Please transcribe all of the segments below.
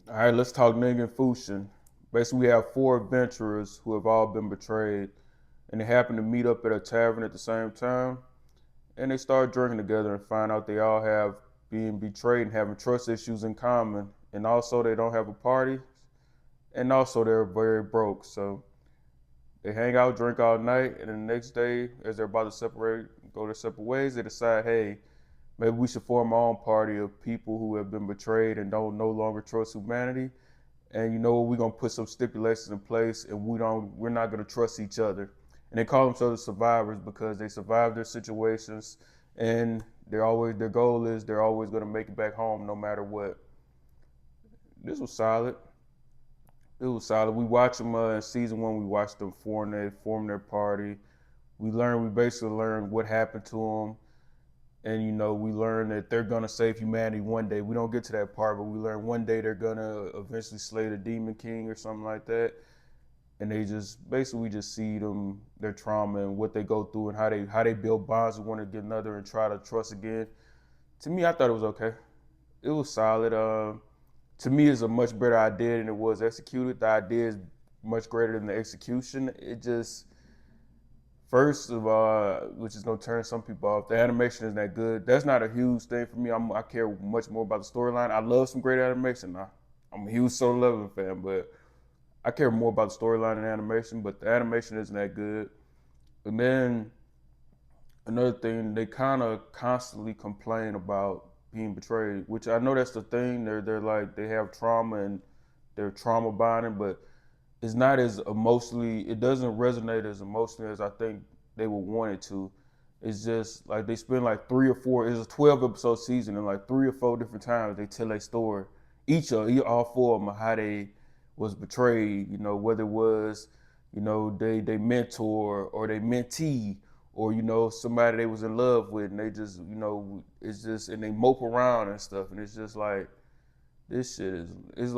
All right, let's talk Ningen Fushin. Basically, we have four adventurers who have all been betrayed, and they happen to meet up at a tavern at the same time, and they start drinking together and find out they all have being betrayed and having trust issues in common, and also they don't have a party, and also they're very broke. So they hang out, drink all night, and then the next day, as they're about to separate, go their separate ways, they decide, hey, maybe we should form our own party of people who have been betrayed and don't no longer trust humanity. And you know what, we're gonna put some stipulations in place, and we're not gonna trust each other. And they call themselves survivors because they survive their situations, and their goal is they're always gonna make it back home no matter what. This was solid. It was solid. We watched them in season one. We watched them form their party. We basically learned what happened to them, and we learn that they're gonna save humanity one day. We don't get to that part, but we learn one day they're gonna eventually slay the Demon King or something like that. And they just basically we just see them their trauma and what they go through and how they build bonds with one another and try to trust again. To me, I thought it was okay. It was solid. To me, it's a much better idea than it was executed. The idea is much greater than the execution. It just First of all, which is gonna turn some people off, the animation isn't that good. That's not a huge thing for me. I care much more about the storyline. I love some great animation. I'm a huge Solo Leveling fan, but I care more about the storyline and animation. But the animation isn't that good. And then another thing, they kind of constantly complain about being betrayed, which I know that's the thing. They're like they have trauma and they're trauma bonding, but it's not as emotionally. It doesn't resonate as emotionally as I think they would want it to. It's just like they spend like three or four. It's a 12 episode season, and like three or four different times they tell a story. All four of them, how they was betrayed. Whether it was, they mentor or they mentee, or somebody they was in love with, and they just, it's just, and they mope around and stuff, and it's just like this shit is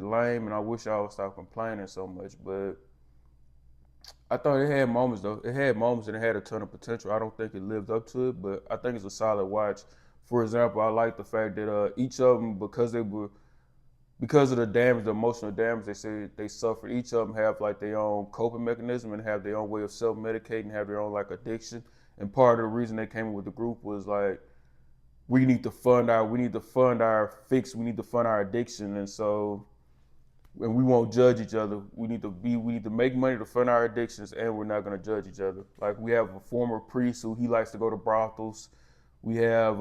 lame, and I wish I would stop complaining so much. But I thought it had moments though. It had moments and it had a ton of potential. I don't think it lived up to it, but I think it's a solid watch. For example, I like the fact that each of them, because of the damage, the emotional damage they say they suffered, each of them have like their own coping mechanism and have their own way of self-medicating, have their own like addiction. And part of the reason they came with the group was like we need to fund our fix, we need to fund our addiction, and we won't judge each other. We need to make money to fund our addictions, and we're not going to judge each other. Like we have a former priest who he likes to go to brothels. We have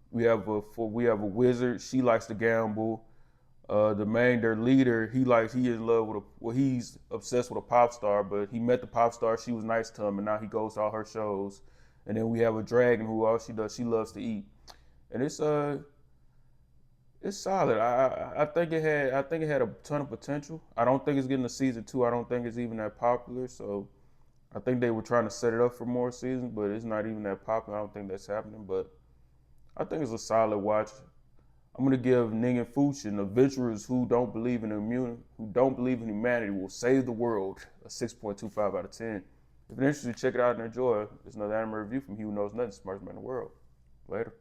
we have a wizard. She likes to gamble. Their leader, he in love with he's obsessed with a pop star, but he met the pop star. She was nice to him, and now he goes to all her shows. And then we have a dragon who all she does, she loves to eat, and it's solid. I think it had a ton of potential. I don't think it's getting a season two. I don't think it's even that popular. So I think they were trying to set it up for more seasons, but it's not even that popular. I don't think that's happening. But I think it's a solid watch. I'm gonna give Ningen Fushin, adventurers who don't believe in humanity will save the world, a 6.25 out of 10. If you're interested, check it out and enjoy. It's another anime review from He Who Knows Nothing, Smartest Man in the World. Later.